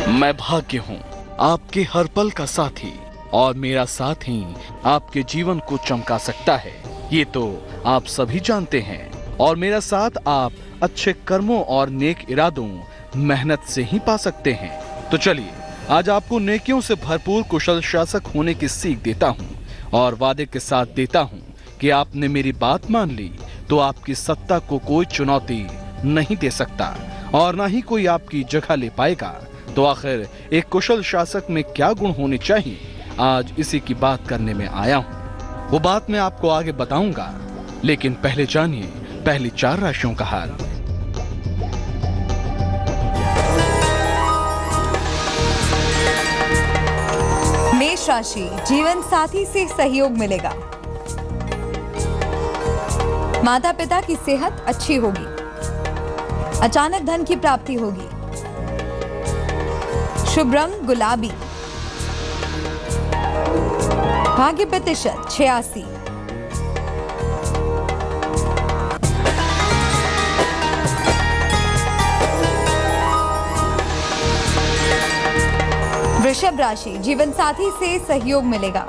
मैं भाग्य हूँ, आपके हर पल का साथी, और मेरा साथ ही आपके जीवन को चमका सकता है, ये तो आप सभी जानते हैं। और मेरा साथ आप अच्छे कर्मों और नेक इरादों, मेहनत से ही पा सकते हैं। तो चलिए आज आपको नेकियों से भरपूर कुशल शासक होने की सीख देता हूँ, और वादे के साथ देता हूँ कि आपने मेरी बात मान ली तो आपकी सत्ता को कोई चुनौती नहीं दे सकता, और ना ही कोई आपकी जगह ले पाएगा। तो आखिर एक कुशल शासक में क्या गुण होने चाहिए, आज इसी की बात करने में आया हूँ। वो बात मैं आपको आगे बताऊंगा, लेकिन पहले जानिए पहली 4 राशियों का हाल। मेष राशि, जीवन साथी से सहयोग मिलेगा। माता पिता की सेहत अच्छी होगी। अचानक धन की प्राप्ति होगी। शुभ रंग गुलाबी। भाग्य प्रतिशत 86। वृषभ राशि, जीवन साथी से सहयोग मिलेगा।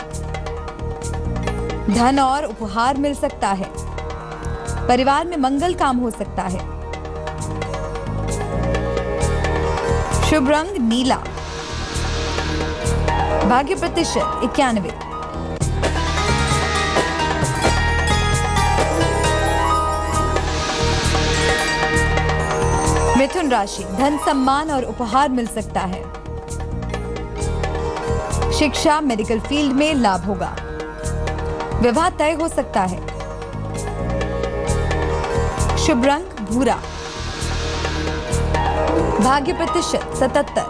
धन और उपहार मिल सकता है। परिवार में मंगल काम हो सकता है। शुभ रंग नीला। भाग्य प्रतिशत 91। मिथुन राशि, धन सम्मान और उपहार मिल सकता है। शिक्षा मेडिकल फील्ड में लाभ होगा। विवाह तय हो सकता है। शुभ रंग भूरा। भाग्य प्रतिशत 77।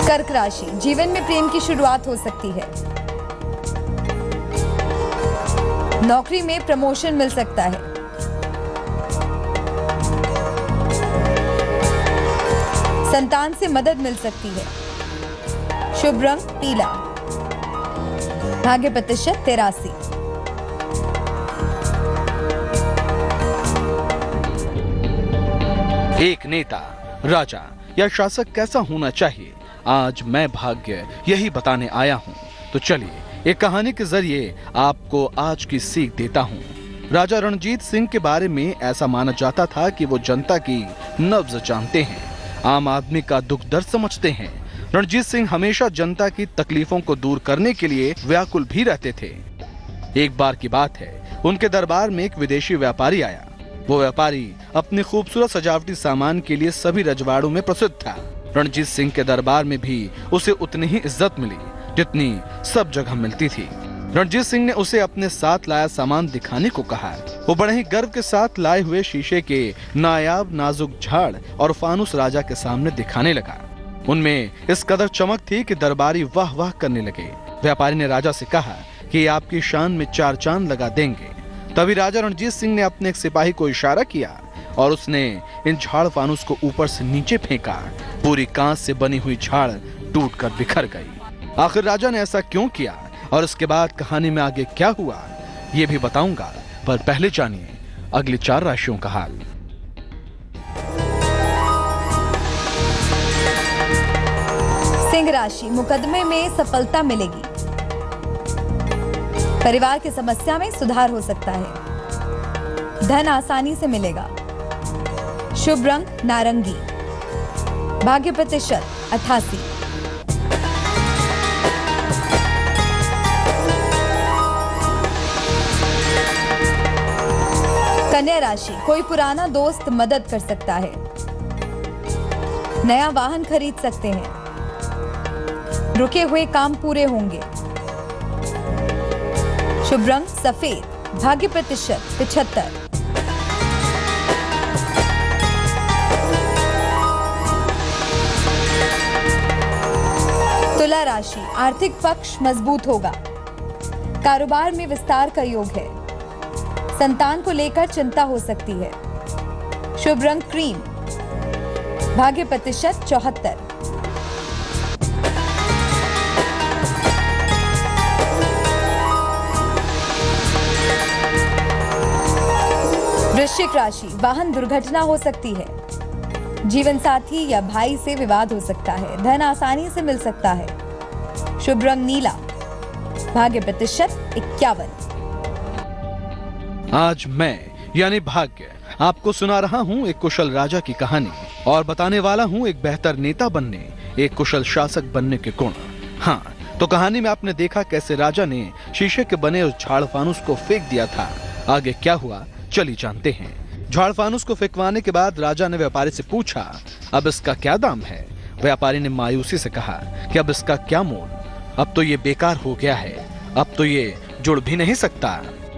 कर्क राशि, जीवन में प्रेम की शुरुआत हो सकती है। नौकरी में प्रमोशन मिल सकता है। संतान से मदद मिल सकती है। शुभ रंग पीला। भाग्य प्रतिशत 83। एक नेता, राजा या शासक कैसा होना चाहिए, आज मैं भाग्य यही बताने आया हूँ। तो चलिए एक कहानी के जरिए आपको आज की सीख देता हूँ। राजा रणजीत सिंह के बारे में ऐसा माना जाता था कि वो जनता की नब्ज जानते हैं, आम आदमी का दुख दर्द समझते हैं। रणजीत सिंह हमेशा जनता की तकलीफों को दूर करने के लिए व्याकुल भी रहते थे। एक बार की बात है, उनके दरबार में एक विदेशी व्यापारी आया। वो व्यापारी अपने खूबसूरत सजावटी सामान के लिए सभी रजवाड़ों में प्रसिद्ध था। रणजीत सिंह के दरबार में भी उसे उतनी ही इज्जत मिली जितनी सब जगह मिलती थी। रणजीत सिंह ने उसे अपने साथ लाया सामान दिखाने को कहा। वो बड़े ही गर्व के साथ लाए हुए शीशे के नायाब नाजुक झाड़ और फानुस राजा के सामने दिखाने लगा। उनमें इस कदर चमक थी कि दरबारी वाह वाह करने लगे। व्यापारी ने राजा से कहा कि आपकी शान में 4 चांद लगा देंगे। तभी राजा रणजीत सिंह ने अपने एक सिपाही को इशारा किया और उसने इन झाड़ फानुस को ऊपर से नीचे फेंका। पूरी कांच से बनी हुई झाड़ टूटकर बिखर गई। आखिर राजा ने ऐसा क्यों किया और इसके बाद कहानी में आगे क्या हुआ, ये भी बताऊंगा, पर पहले जानिए अगली 4 राशियों का हाल। सिंह राशि, मुकदमे में सफलता मिलेगी। परिवार की समस्या में सुधार हो सकता है। धन आसानी से मिलेगा। शुभ रंग नारंगी। भाग्य प्रतिशत 88। कन्या राशि, कोई पुराना दोस्त मदद कर सकता है। नया वाहन खरीद सकते हैं। रुके हुए काम पूरे होंगे। शुभ रंग सफेद। भाग्य प्रतिशत 75। तुला राशि, आर्थिक पक्ष मजबूत होगा। कारोबार में विस्तार का योग है। संतान को लेकर चिंता हो सकती है। शुभ रंग क्रीम। भाग्य प्रतिशत 74। वृश्चिक राशि, वाहन दुर्घटना हो सकती है। जीवन साथी या भाई से विवाद हो सकता है। धन आसानी से मिल सकता है। शुभ रंग नीला। भाग्य प्रतिशत 51। आज मैं यानी भाग्य आपको सुना रहा हूँ एक कुशल राजा की कहानी और बताने वाला हूँ एक बेहतर नेता बनने, एक कुशल शासक बनने के गुण। हाँ, तो कहानी में आपने देखा कैसे राजा ने शीशे के बने उस झाड़ फानुस को फेंक दिया था। आगे क्या हुआ चलिए जानते हैं। झाड़ फानुस को फेंकवाने के बाद राजा ने व्यापारी से पूछा, अब इसका क्या दाम है? व्यापारी ने मायूसी से कहा कि अब इसका क्या मोल, अब तो ये बेकार हो गया है, अब तो ये जुड़ भी नहीं सकता।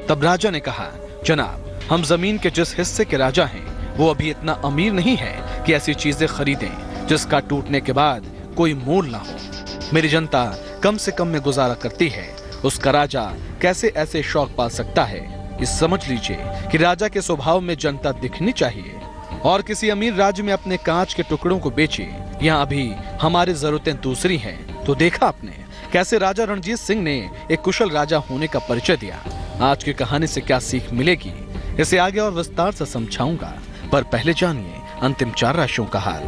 तब राजा ने कहा, जनाब, हम जमीन के जिस हिस्से के राजा हैं वो अभी इतना अमीर नहीं है कि ऐसी चीजें खरीदें जिसका टूटने के बाद कोई मोल ना हो। मेरी जनता कम से कम में गुजारा करती है, उसका राजा कैसे ऐसे शौक पाल सकता है? इस समझ लीजिए कि राजा के स्वभाव में जनता दिखनी चाहिए और किसी अमीर राज्य में अपने कांच के टुकड़ों को बेचे। यहाँ अभी हमारी जरूरतें दूसरी हैं। तो देखा आपने कैसे राजा रणजीत सिंह ने एक कुशल राजा होने का परिचय दिया। आज की कहानी से क्या सीख मिलेगी, इसे आगे और विस्तार से समझाऊंगा, पर पहले जानिए अंतिम 4 राशियों का हाल।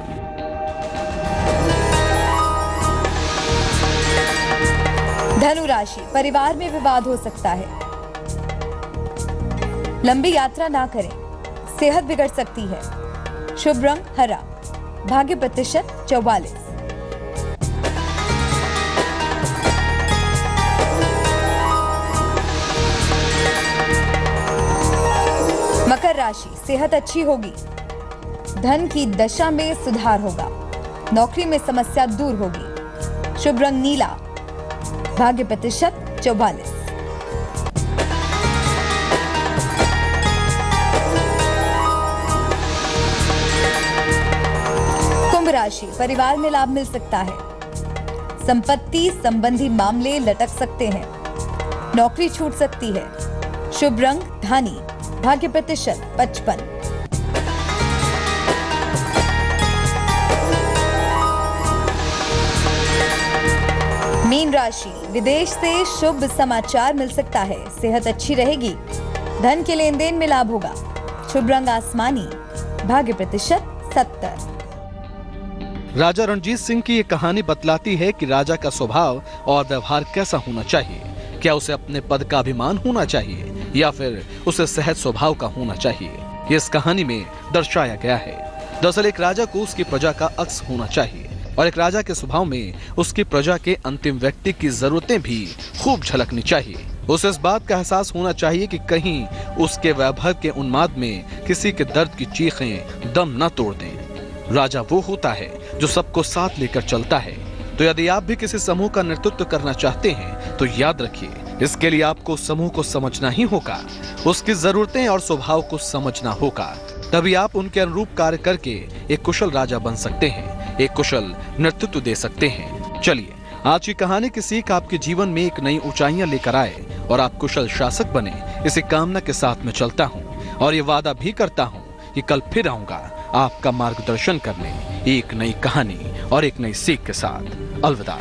धनु राशि, परिवार में विवाद हो सकता है। लंबी यात्रा ना करें, सेहत बिगड़ सकती है। शुभ रंग हरा। भाग्य प्रतिशत 44। मकर राशि, सेहत अच्छी होगी। धन की दशा में सुधार होगा। नौकरी में समस्या दूर होगी। शुभ रंग नीला। भाग्य प्रतिशत 44। कुंभ राशि, परिवार में लाभ मिल सकता है। संपत्ति संबंधी मामले लटक सकते हैं। नौकरी छूट सकती है। शुभ रंग धानी। भाग्य प्रतिशत 55। मीन राशि, विदेश से शुभ समाचार मिल सकता है। सेहत अच्छी रहेगी। धन के लेन देन में लाभ होगा। शुभ रंग आसमानी। भाग्य प्रतिशत 70। राजा रणजीत सिंह की ये कहानी बतलाती है कि राजा का स्वभाव और व्यवहार कैसा होना चाहिए। क्या उसे अपने पद का अभिमान होना चाहिए या फिर उसे सहज स्वभाव का होना चाहिए, ये इस कहानी में दर्शाया गया है। दरअसल एक राजा को उसकी प्रजा का अक्स होना चाहिए और एक राजा के स्वभाव में उसकी प्रजा के अंतिम व्यक्ति की जरूरतें भी खूब झलकनी चाहिए। उसे इस बात का एहसास होना चाहिए कि कहीं उसके वैभव के उन्माद में किसी के दर्द की चीखें दम न तोड़ दें। राजा वो होता है जो सबको साथ लेकर चलता है। तो यदि आप भी किसी समूह का नेतृत्व करना चाहते हैं तो याद रखिए, इसके लिए आपको समूह को समझना ही होगा, उसकी जरूरतें और स्वभाव को समझना होगा। तभी आप उनके अनुरूप कार्य करके एक कुशल राजा बन सकते हैं, एक कुशल नेतृत्व दे सकते हैं। चलिए, आज की कहानी की सीख आपके जीवन में एक नई ऊंचाइयां लेकर आए और आप कुशल शासक बने, इसी कामना के साथ में चलता हूँ और ये वादा भी करता हूँ कि कल फिर आऊंगा आपका मार्गदर्शन करने एक नई कहानी और एक नई सीख के साथ। अलविदा।